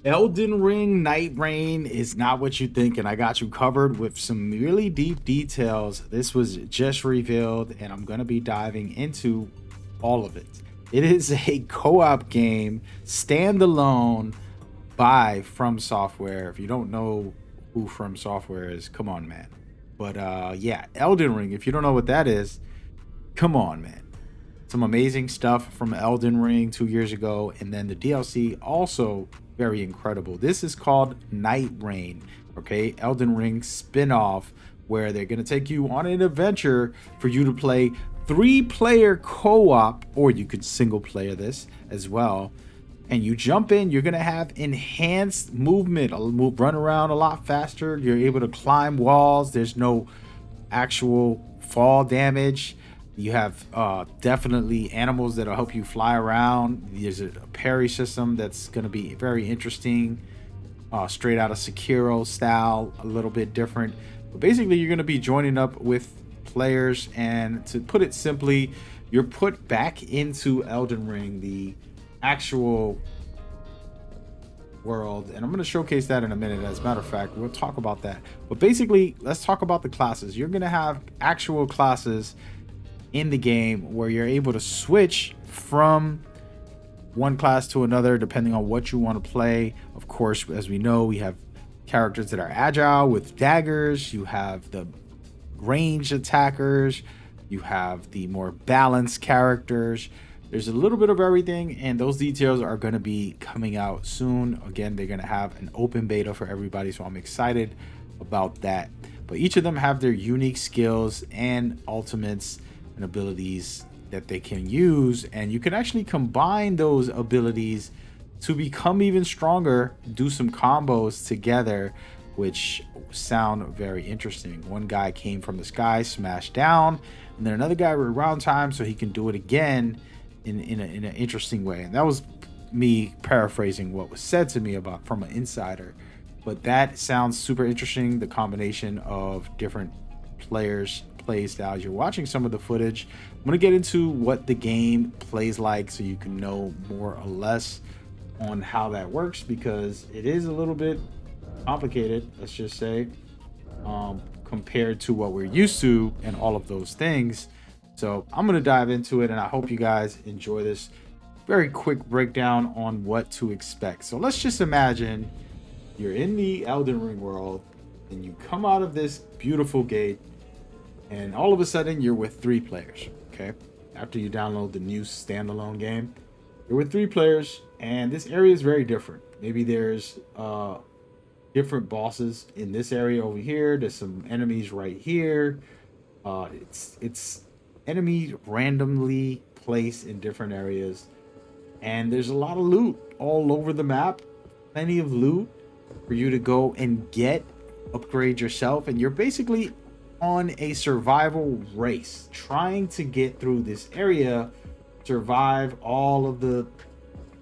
Elden Ring NightReign is not what you think, and I got you covered with some really deep details. This was just revealed, and I'm going to be diving into all of it. It is a co op game, standalone by FromSoftware. If you don't know who FromSoftware is, come on, man. But yeah, Elden Ring, if you don't know what that is, come on, man. Some amazing stuff from Elden Ring 2 years ago, and then the DLC also very incredible. This is called NightReign, okay? Elden Ring spin-off where they're gonna take you on an adventure for you to play three-player co-op, or you could single player this as well. And you jump in, you're gonna have enhanced movement, run around a lot faster. You're able to climb walls. There's no actual fall damage. You have definitely animals that'll help you fly around. There's a parry system that's going to be very interesting, straight out of Sekiro style, a little bit different. But basically, you're going to be joining up with players, and to put it simply, you're put back into Elden Ring, the actual world, and I'm going to showcase that in a minute. As a matter of fact, we'll talk about that. But basically, let's talk about the classes. You're going to have actual classes in the game where you're able to switch from one class to another depending on what you want to play. Of course, as we know, we have characters that are agile with daggers. You have the ranged attackers. You have the more balanced characters. There's a little bit of everything, and those details are going to be coming out soon. Again, they're going to have an open beta for everybody, so I'm excited about that. But each of them have their unique skills and ultimates and abilities that they can use, and you can actually combine those abilities to become even stronger, do some combos together, which sound very interesting. One guy came from the sky, smashed down, and then another guy around time so he can do it again in an interesting way. And that was me paraphrasing what was said to me about from an insider, but that sounds super interesting. The combination of different players play styles. You're watching some of the footage. I'm going to get into what the game plays like so you can know more or less on how that works, because it is a little bit complicated, let's just say, compared to what we're used to and all of those things. So I'm going to dive into it, and I hope you guys enjoy this very quick breakdown on what to expect. So let's just imagine you're in the Elden Ring world and you come out of this beautiful gate, and all of a sudden you're with three players. Okay, after you download the new standalone game, you're with three players, and this area is very different. Maybe there's different bosses in this area over here. There's some enemies right here. It's enemies randomly placed in different areas, and there's a lot of loot all over the map. Plenty of loot for you to go and get, upgrade yourself, and you're basically on a survival race trying to get through this area, survive all of the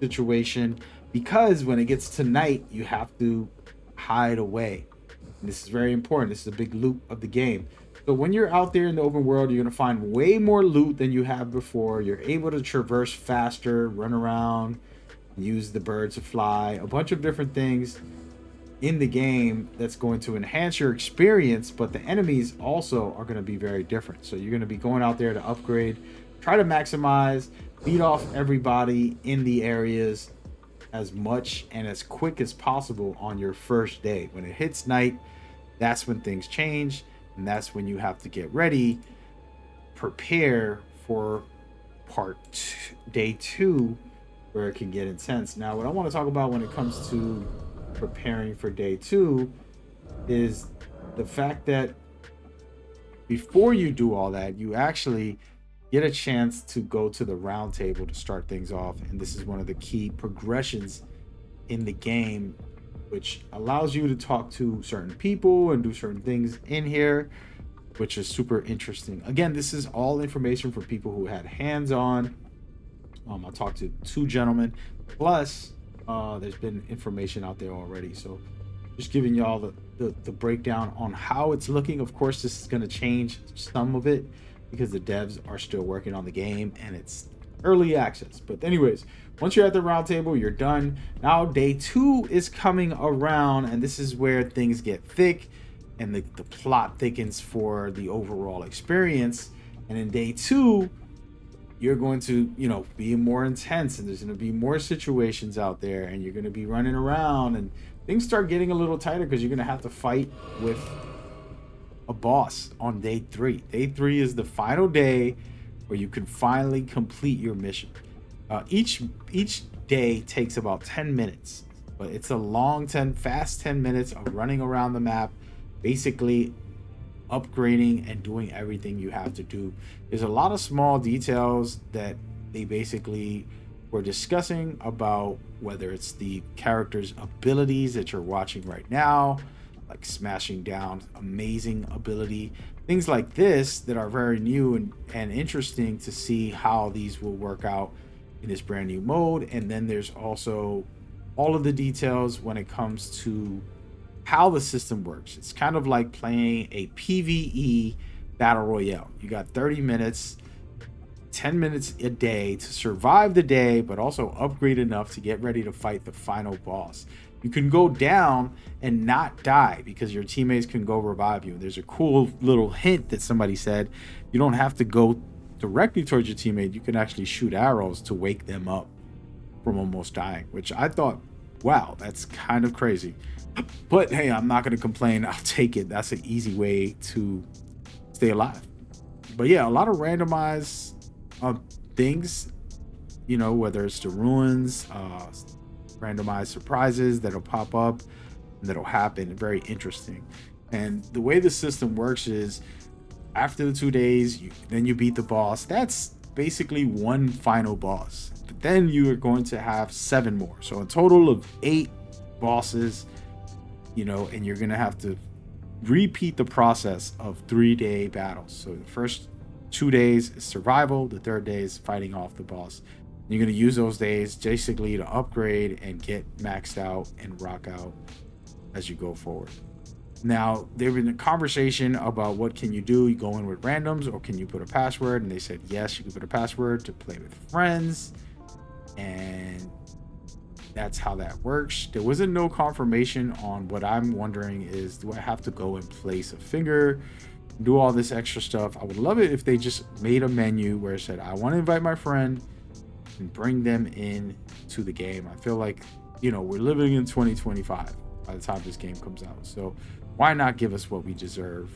situation, because when it gets to night you have to hide away, and this is very important. This is a big loop of the game. So when you're out there in the open world, you're going to find way more loot than you have before. You're able to traverse faster, run around, use the bird to fly, a bunch of different things in the game that's going to enhance your experience. But the enemies also are going to be very different. So you're going to be going out there to upgrade, try to maximize, beat off everybody in the areas as much and as quick as possible on your first day. When it hits night, that's when things change, and that's when you have to get ready, prepare for day two, where it can get intense. Now, what I want to talk about when it comes to preparing for day two is the fact that before you do all that, you actually get a chance to go to the round table to start things off. And this is one of the key progressions in the game, which allows you to talk to certain people and do certain things in here, which is super interesting. Again, this is all information for people who had hands-on. I talked to two gentlemen, plus there's been information out there already. So just giving y'all the breakdown on how it's looking. Of course, this is going to change some of it because the devs are still working on the game, and it's early access. But anyways, once you're at the round table, you're done. Now day 2 is coming around, and this is where things get thick and the plot thickens for the overall experience. And in day 2, you're going to, be more intense, and there's going to be more situations out there, and you're going to be running around, and things start getting a little tighter because you're going to have to fight with a boss on day 3. Day 3 is the final day where you can finally complete your mission. Each day takes about 10 minutes, but it's a long fast 10 minutes of running around the map, basically upgrading and doing everything you have to do. There's a lot of small details that they basically were discussing about, whether it's the character's abilities that you're watching right now, like smashing down, amazing ability, things like this that are very new and interesting to see how these will work out in this brand new mode. And then there's also all of the details when it comes to how the system works. It's kind of like playing a PvE battle royale. You got 30 minutes, 10 minutes a day to survive the day, but also upgrade enough to get ready to fight the final boss. You can go down and not die because your teammates can go revive you. There's a cool little hint that somebody said you don't have to go directly towards your teammate. You can actually shoot arrows to wake them up from almost dying, which I thought, wow, that's kind of crazy. But hey, I'm not going to complain. I'll take it. That's an easy way to stay alive. But yeah, a lot of randomized things, whether it's the ruins, randomized surprises that'll pop up and that'll happen. Very interesting. And the way the system works is after the 2 days, then you beat the boss. That's basically one final boss. But then you are going to have 7 more. So a total of 8 bosses, and you're going to have to repeat the process of 3-day battles. So the first 2 days is survival. The 3rd day is fighting off the boss. You're going to use those days basically to upgrade and get maxed out and rock out as you go forward. Now, there been a conversation about what can you do. You go in with randoms, or can you put a password? And they said, yes, you can put a password to play with friends. And that's how that works. There wasn't no confirmation on what I'm wondering is, do I have to go and place a finger, do all this extra stuff? I would love it if they just made a menu where it said, I want to invite my friend, and bring them in to the game. I feel like, we're living in 2025 by the time this game comes out. So why not give us what we deserve,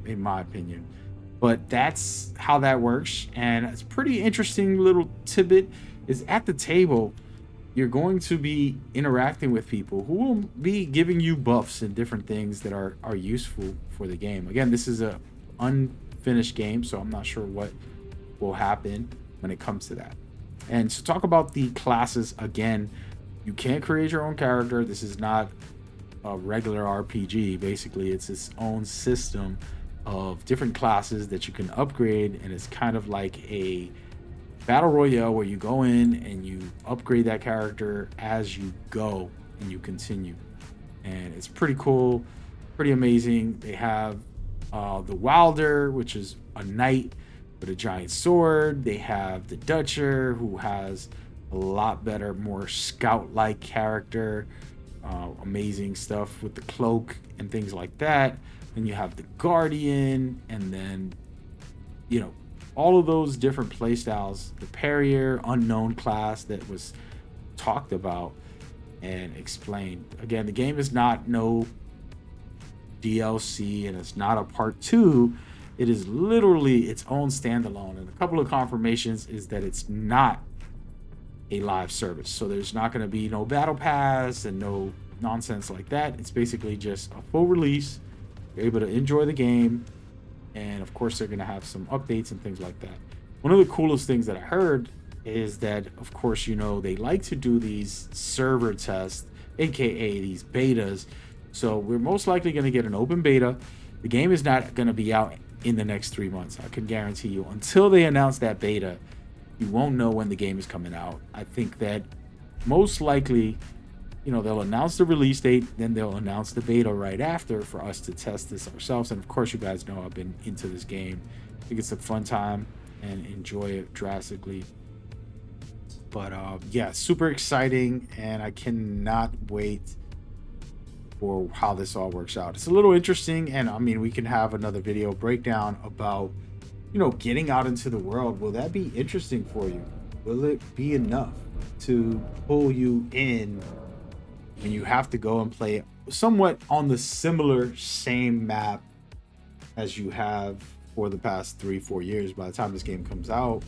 in my opinion. But that's how that works. And it's pretty interesting little tidbit is at the table, you're going to be interacting with people who will be giving you buffs and different things that are useful for the game. Again, this is a unfinished game, so I'm not sure what will happen when it comes to that. And to talk about the classes again, you can't create your own character. This is not a regular RPG. Basically, it's its own system of different classes that you can upgrade, and it's kind of like a battle royale where you go in and you upgrade that character as you go and you continue. And it's pretty cool, pretty amazing. They have the Wilder, which is a knight with a giant sword. They have the Dutcher, who has a lot better, more scout-like character. Amazing stuff with the cloak and things like that. Then you have the Guardian, and then all of those different playstyles. The Perrier unknown class that was talked about and explained. Again, the game is not no DLC, and it's not a part 2. It is literally its own standalone, and a couple of confirmations is that it's not a live service. So there's not going to be no battle pass and no nonsense like that. It's basically just a full release. You're able to enjoy the game, and of course they're going to have some updates and things like that. One of the coolest things that I heard is that, of course, they like to do these server tests, aka these betas. So we're most likely going to get an open beta. The game is not going to be out in the next 3 months. I can guarantee you. Until they announce that beta, you won't know when the game is coming out. I think that most likely, they'll announce the release date, then they'll announce the beta right after for us to test this ourselves. And of course, you guys know I've been into this game. I think it's a fun time and enjoy it drastically. But yeah, super exciting, and I cannot wait for how this all works out. It's a little interesting, and I mean, we can have another video breakdown about, you know, getting out into the world. Will that be interesting for you? Will it be enough to pull you in when you have to go and play somewhat on the similar same map as you have for the past 3-4 years? By the time this game comes out,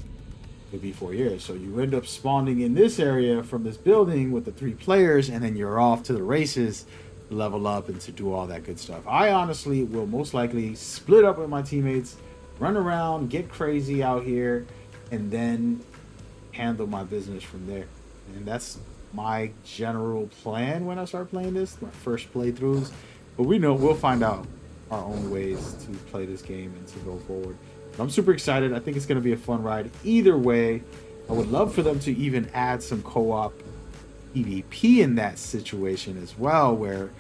it'll be 4 years. So you end up spawning in this area from this building with the 3 players, and then you're off to the races, level up, and to do all that good stuff. I honestly will most likely split up with my teammates, run around, get crazy out here, and then handle my business from there. And that's my general plan when I start playing this, my first playthroughs. But we know we'll find out our own ways to play this game and to go forward. But I'm super excited. I think it's going to be a fun ride either way. I would love for them to even add some co-op PvP in that situation as well, where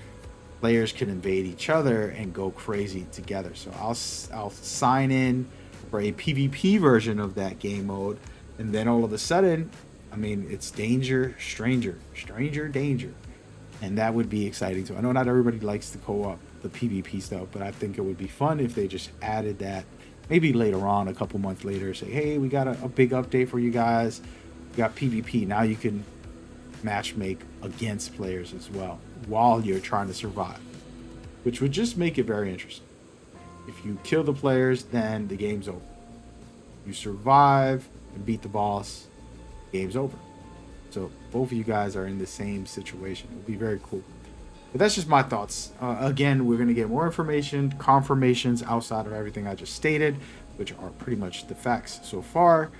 players can invade each other and go crazy together. So I'll sign in for a PvP version of that game mode, and then all of a sudden, I mean, it's danger, stranger, danger. And that would be exciting too. I know not everybody likes the co-op, the PvP stuff, but I think it would be fun if they just added that maybe later on, a couple months later, say, hey, we got a big update for you guys. We got PvP. Now you can match make against players as well while you're trying to survive, which would just make it very interesting. If you kill the players, then the game's over. You survive and beat the boss, game's over. So both of you guys are in the same situation. It would be very cool. But that's just my thoughts. Again, we're going to get more information, confirmations outside of everything I just stated, which are pretty much the facts so far.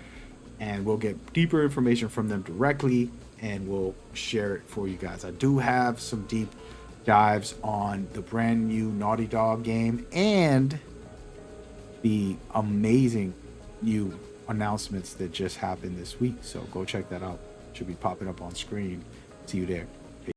And we'll get deeper information from them directly, and we'll share it for you guys. I do have some deep dives on the brand new Naughty Dog game and the amazing new announcements that just happened this week. So go check that out. Should be popping up on screen. See you there.